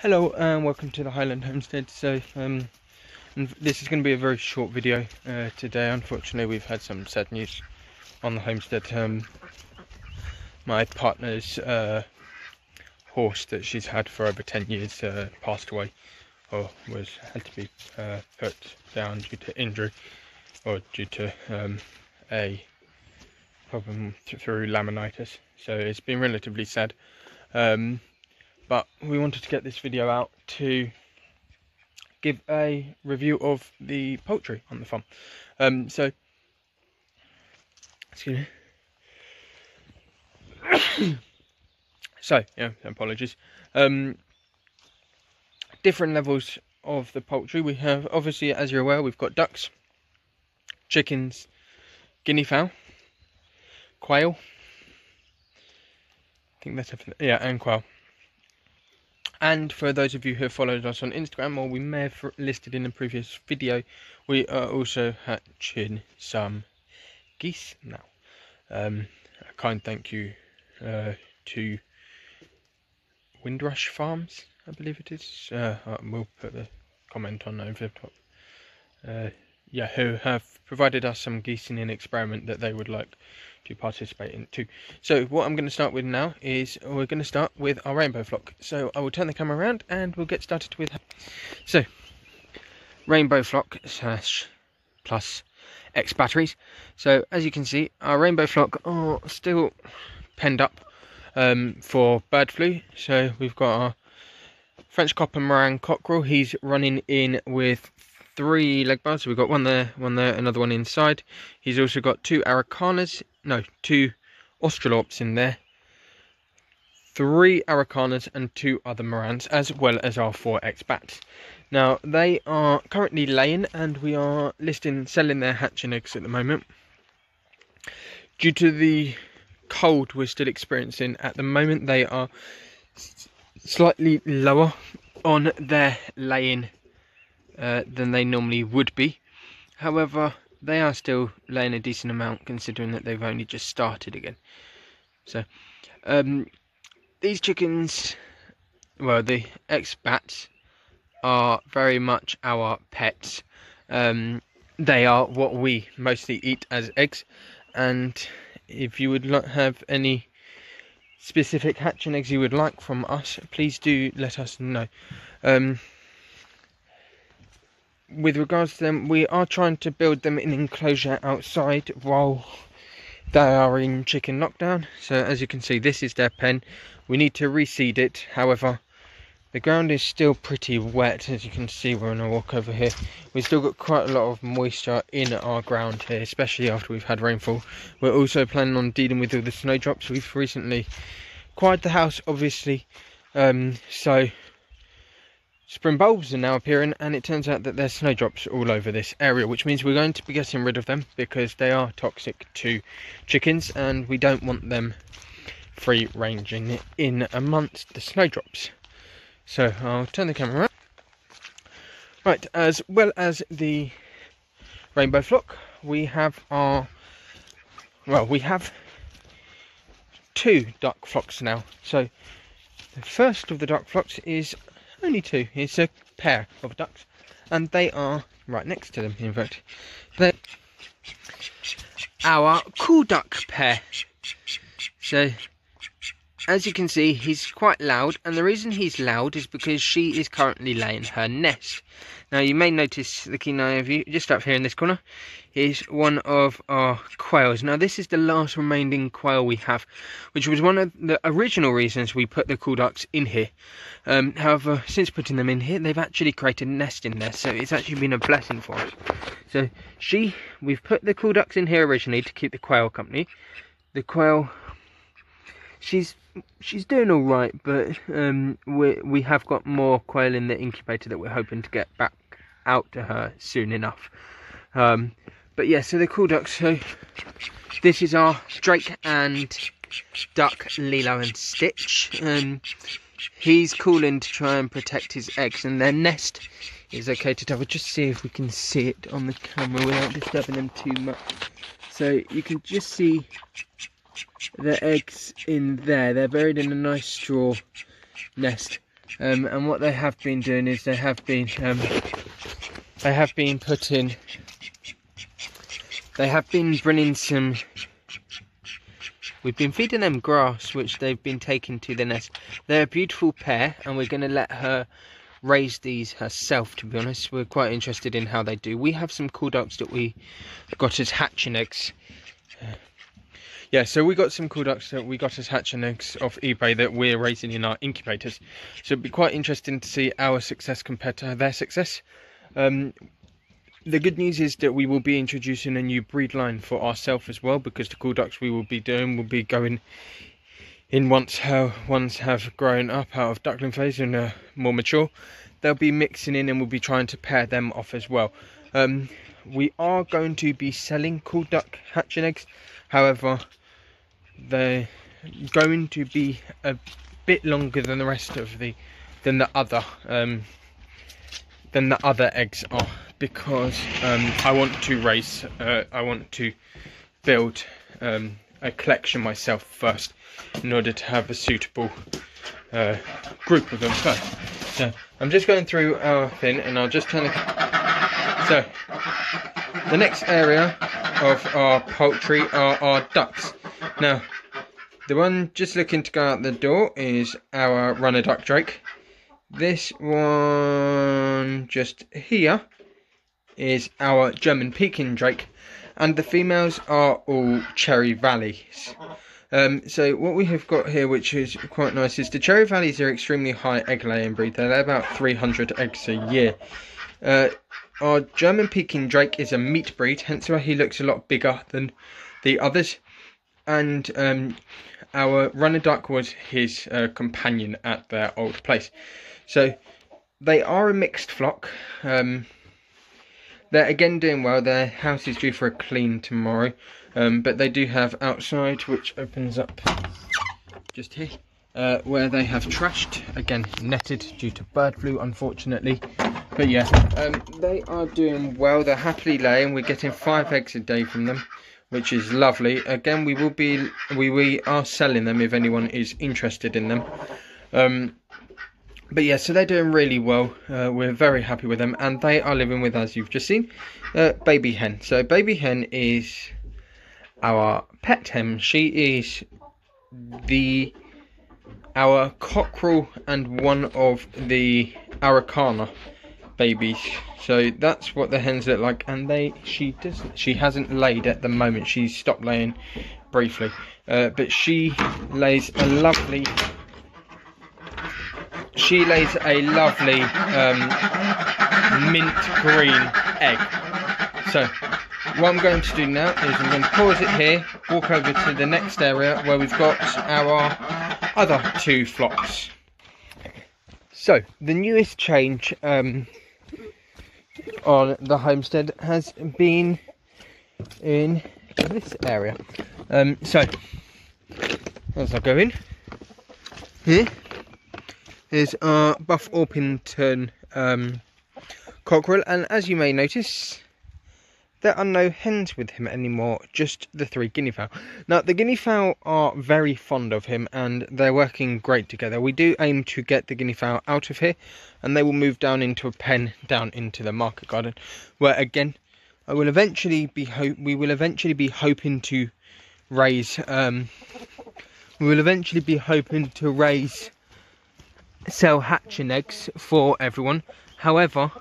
Hello and welcome to the Highland Homestead. So this is going to be a very short video today. Unfortunately, we've had some sad news on the homestead. My partner's horse that she's had for over 10 years passed away, or had to be put down due to injury, or due to a problem through laminitis. So it's been relatively sad. But we wanted to get this video out to give a review of the poultry on the farm. Excuse me. Apologies. Different levels of the poultry. We have, obviously, as you're aware, we've got ducks, chickens, guinea fowl, quail. I think that's everything. Yeah, and quail. And for those of you who have followed us on Instagram, or we may have listed in a previous video, we are also hatching some geese now. A kind thank you to Windrush Farms, I believe it is. We'll put the comment on over the top. Who have provided us some geese in an experiment that they would like to participate in too. So what I'm going to start with now is we're going to start with our rainbow flock. So I will turn the camera around and we'll get started with. So rainbow flock plus X batteries. So as you can see, our rainbow flock are still penned up for bird flu. So we've got our French copper Moran cockerel. He's running in with 3 leg bars. So we've got one there, another one inside. He's also got 2 Australorps in there, 3 Aracanas and 2 other Morans, as well as our 4 X-Bats. Now, they are currently laying, and we are selling their hatching eggs at the moment. Due to the cold we're still experiencing at the moment, they are slightly lower on their laying than they normally would be. However, they are still laying a decent amount, considering that they've only just started again. So these chickens, well, the X-Bats, are very much our pets. They are what we mostly eat as eggs, and if you would have any specific hatching eggs you would like from us, please do let us know. With regards to them, we are trying to build them in enclosure outside while they are in chicken lockdown. So as you can see, this is their pen. We need to reseed it. However, the ground is still pretty wet. As you can see, we're on a walk over here. We've still got quite a lot of moisture in our ground here, especially after we've had rainfall. We're also planning on dealing with all the snowdrops. We've recently acquired the house, obviously, so spring bulbs are now appearing, and it turns out that there's snowdrops all over this area, which means we're going to be getting rid of them because they are toxic to chickens, and we don't want them free ranging in amongst the snowdrops. So I'll turn the camera around. Right, as well as the rainbow flock, we have we have 2 duck flocks now. So the first of the duck flocks is only 2. It's a pair of ducks, and they are right next to them. In fact, they're our cool duck pair. So as you can see, he's quite loud, and the reason he's loud is because she is currently laying her nest. Now you may notice, the keen eye of you, just up here in this corner, is one of our quails. Now this is the last remaining quail we have, which was one of the original reasons we put the cool ducks in here. However, since putting them in here, they've actually created a nest in there, so it's actually been a blessing for us. So we've put the cool ducks in here originally to keep the quail company. The quail, she's doing all right, but we have got more quail in the incubator that we're hoping to get back out to her soon enough. But yeah, so the cool ducks. So this is our Drake and duck Lilo and Stitch. He's calling to try and protect his eggs, and their nest is located. I will just see if we can see it on the camera without disturbing them too much. So you can just see the eggs in there. They're buried in a nice straw nest And what they have been doing is they have been bringing some. We've been feeding them grass, which they've been taking to the nest. They're a beautiful pair, and we're going to let her raise these herself, to be honest. We're quite interested in how they do. We have some cool ducks that we got as hatching eggs. Yeah, so we got some cool ducks that we got as hatching eggs off eBay that we're raising in our incubators. So it'd be quite interesting to see our success compared to their success. The good news is that we will be introducing a new breed line for ourselves as well, because the cool ducks we will be doing will be going in once ones have grown up out of duckling phase and are more mature. They'll be mixing in, and we'll be trying to pair them off as well. We are going to be selling cool duck hatching eggs. However, they're going to be a bit longer than the rest of the other eggs are, because I want to build a collection myself first in order to have a suitable group of them first. So I'm just going through our thing, and I'll just turn it. So the next area of our poultry are our ducks. Now, the one just looking to go out the door is our runner duck drake. This one just here is our German Peking drake, and the females are all Cherry Valleys. So what we have got here, which is quite nice, is the Cherry Valleys are extremely high egg laying breed. They lay about 300 eggs a year. Our German Peking drake is a meat breed, hence why he looks a lot bigger than the others. And our runner duck was his companion at their old place. So they are a mixed flock. They're again doing well. Their house is due for a clean tomorrow, but they do have outside, which opens up just here, where they have trashed, again netted due to bird flu, unfortunately. But yeah, they are doing well. They're happily laying. We're getting 5 eggs a day from them, which is lovely. Again, we are selling them if anyone is interested in them. But yeah, so they're doing really well. We're very happy with them, and they are living with, as you've just seen, baby hen. So baby hen is our pet hen. She is our cockerel and one of the Araucana babies. So that's what the hens look like, and she hasn't laid at the moment. She's stopped laying briefly, but she lays a lovely mint green egg. So what I'm going to do now is I'm going to pause it here, walk over to the next area where we've got our other 2 flocks. So the newest change on the homestead has been in this area. So as I go in here is our Buff Orpington cockerel, and as you may notice, there are no hens with him anymore, just the 3 Guinea Fowl. Now, the Guinea Fowl are very fond of him, and they're working great together. We do aim to get the Guinea Fowl out of here, and they will move down into a pen down into the market garden, where again we will eventually be hoping to raise sell hatching eggs for everyone. However,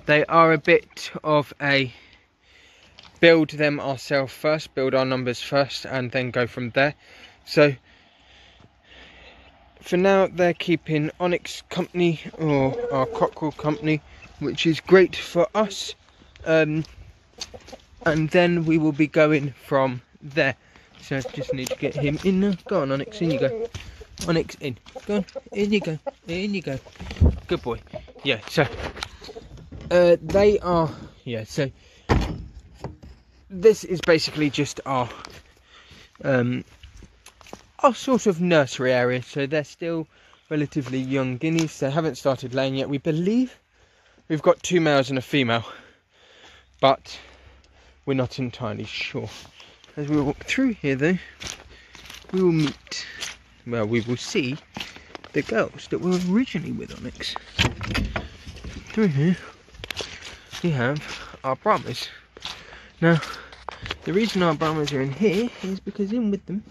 they are a bit of a build them ourselves first, build our numbers first, and then go from there. So for now they're keeping Onyx company, or our cockerel company, which is great for us, and then we will be going from there. So I just need to get him in there. Go on, Onyx, in you go. Onyx, in. Go on, in you go. In you go. Good boy. Yeah, so they are, yeah, so this is basically just our sort of nursery area. So they're still relatively young guineas. They haven't started laying yet. We believe we've got 2 males and a female, but we're not entirely sure. As we walk through here though, we will see the girls that were originally with Onyx. Through here, we have our Brahmas. Now, the reason our Brahmas are in here is because in with them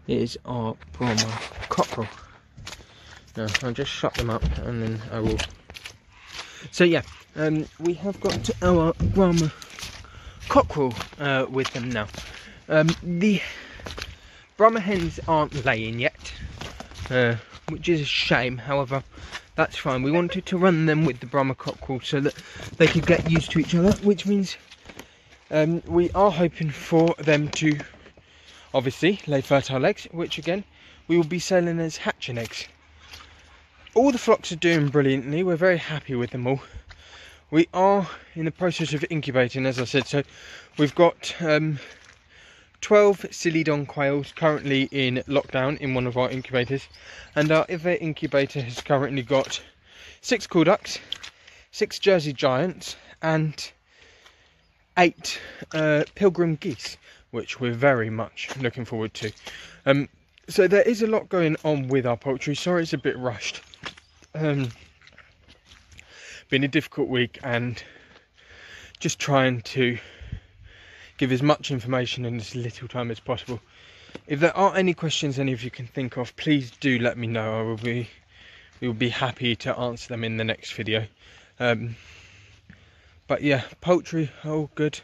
is our Brahma cockerel. Now, I'll just shut them up and then I will. So yeah, we have got our Brahma cockerel with them now. The Brahma hens aren't laying yet, which is a shame. However, that's fine. We wanted to run them with the Brahma cockerel so that they could get used to each other, which means we are hoping for them to obviously lay fertile eggs, which again we will be selling as hatching eggs. All the flocks are doing brilliantly. We're very happy with them all. We are in the process of incubating, as I said. So we've got 12 Celadon quails currently in lockdown in one of our incubators, and our other incubator has currently got 6 cool ducks, 6 Jersey giants, and 8 pilgrim geese, which we're very much looking forward to. So there is a lot going on with our poultry. Sorry it's a bit rushed. Been a difficult week and just trying to give as much information in as little time as possible. If there are any questions any of you can think of, please do let me know. We will be happy to answer them in the next video. But yeah, poultry are all good.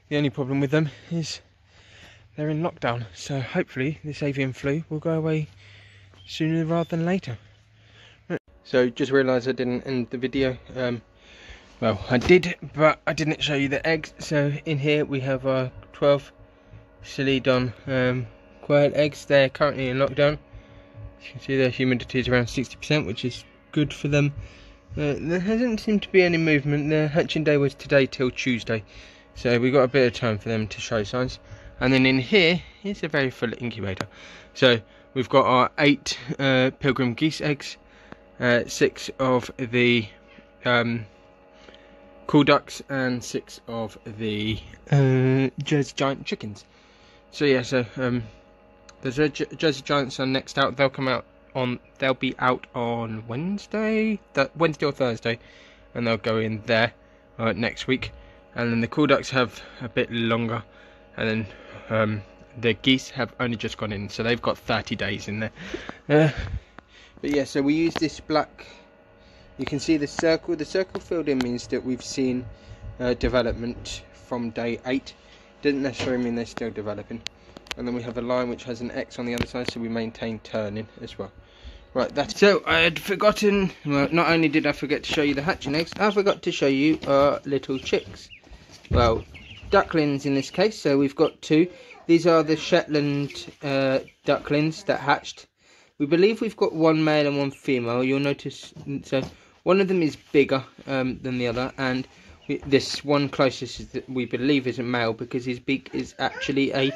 The only problem with them is they're in lockdown, so hopefully this avian flu will go away sooner rather than later. So just realised I didn't end the video. Well, I did, but I didn't show you the eggs. So in here we have our 12 Celadon quail eggs. They're currently in lockdown. As you can see, their humidity is around 60%, which is good for them. There hasn't seemed to be any movement. Their hatching day was today till Tuesday, so we've got a bit of time for them to show signs. And then in here is a very full incubator. So we've got our 8 pilgrim geese eggs, 6 of the cool ducks, and 6 of the Jersey giant chickens. So yeah, so the Jersey giants are next out. They'll come out on. They'll be out on Wednesday or Thursday, and they'll go in there next week. And then the cool ducks have a bit longer, and then the geese have only just gone in, so they've got 30 days in there. But yeah, so we use this black. You can see the circle. The circle filled in means that we've seen development from day 8. Doesn't necessarily mean they're still developing. And then we have a line which has an X on the other side, so we maintain turning as well. Right, that's so I had forgotten. Well, not only did I forget to show you the hatching eggs, I forgot to show you our little chicks. Well, ducklings in this case. So we've got 2. These are the Shetland ducklings that hatched. We believe we've got 1 male and 1 female. You'll notice, so one of them is bigger than the other, and this one closest is that we believe is a male because his beak is actually a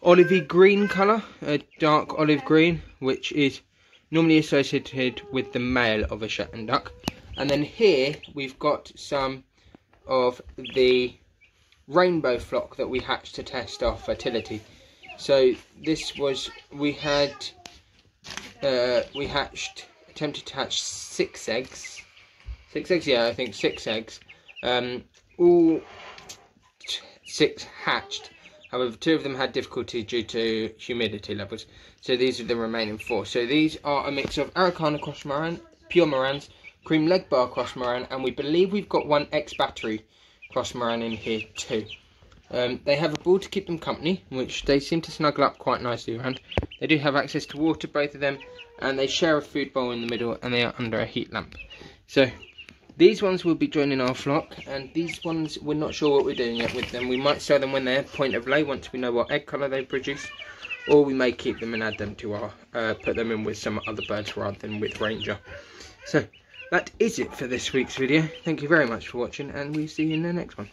olivey green colour, a dark olive green, which is normally associated with the male of a Shetland duck. And then here we've got some of the rainbow flock that we hatched to test our fertility. So this was, we attempted to hatch 6 eggs. 6 eggs, yeah, I think 6 eggs. All 6 hatched. However, 2 of them had difficulty due to humidity levels. So these are the remaining 4. So these are a mix of Araucana cross Moran, pure Morans, cream leg bar cross Moran, and we believe we've got 1 ex-battery cross Moran in here too. They have a ball to keep them company, which they seem to snuggle up quite nicely around. They do have access to water, both of them, and they share a food bowl in the middle, and they are under a heat lamp. So these ones will be joining our flock, and these ones we're not sure what we're doing yet with them. We might sell them when they're point of lay, once we know what egg colour they produce, or we may keep them and add them to our put them in with some other birds rather than with Ranger. So that is it for this week's video. Thank you very much for watching, and we'll see you in the next one.